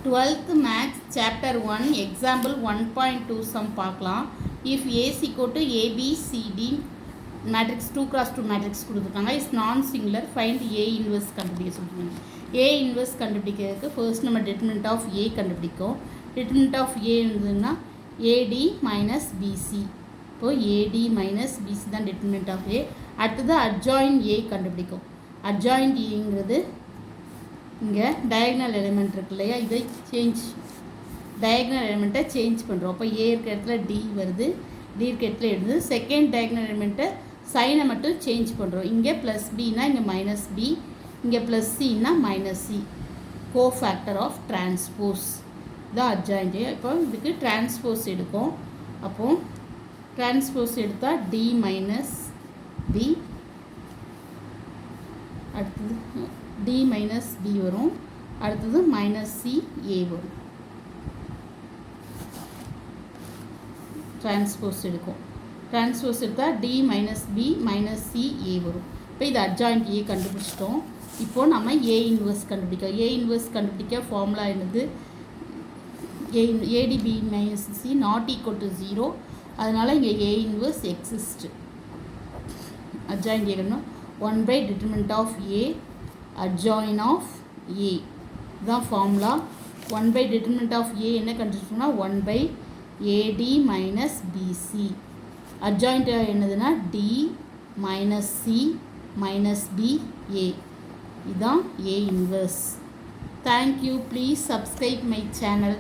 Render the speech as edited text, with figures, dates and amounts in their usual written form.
12th Maths Chapter 1 Example 1.2 sum பார்க்கலாம். If A is equal to A, B, C, D matrix 2 cross 2 matrix கொடுத்துருக்காங்க. is non-singular, find A inverse கண்டுபிடிக்க சொல்லுவாங்க. A inverse கண்டுபிடிக்கிறதுக்கு first நம்ம determinant of A கண்டுபிடிக்கும். determinant of A இருந்ததுன்னா AD minus BC. இப்போ AD minus BC தான் determinant of A. அடுத்தது adjoint A கண்டுபிடிக்கும். adjoint Aங்கிறது இங்கே டயக்னல் எலிமெண்ட் இருக்கு இல்லையா, இதை டயக்னல் எலிமெண்ட்டை சேஞ்ச் பண்ணுறோம். அப்போ ஏ இருக்க இடத்துல டி வருது, டி இருக்க இடத்துல எடுது. செகண்ட் டயக்னல் எலிமெண்ட்டை சைனை மட்டும் சேஞ்ச் பண்ணுறோம். இங்கே ப்ளஸ் பின்னா இங்கே மைனஸ் பி, இங்கே ப்ளஸ் சின்னா minus C. Cofactor of transpose தான் அட்ஜாயிண்ட். இப்போ இதுக்கு டிரான்ஸ்போஸ் எடுக்கும். அப்போது டிரான்ஸ்போஸ் எடுத்தால் டி மைனஸ் பி, அடுத்தது டி மைனஸ் பி வரும், அடுத்தது மைனஸ் சி ஏ வரும். டிரான்ஸ்போஸ் எடுக்கும். டிரான்ஸ்போஸ் எடுத்தால் D minus B minus C A வரும். இப்போ இது அட்ஜாயிண்ட் ஏ கண்டுபிடிச்சிட்டோம். இப்போது நம்ம ஏ இன்வர்ஸ் கண்டுபிடிக்க. ஏ இன்வர்ஸ் கண்டுபிடிக்க ஃபார்முலா என்னது? ஏடிபி minus C not equal to 0. அதனால் இங்கே A inverse exist. Adjoint A கண்டணும் 1 by determinant of A adjoint of A தான் formula. 1 by determinant of A என்ன கண்டுபிடிச்சோம்னா 1 by AD minus BC. adjoint என்னதுன்னா D minus C minus B A. இதுதான் A inverse. Thank you. Please subscribe my channel.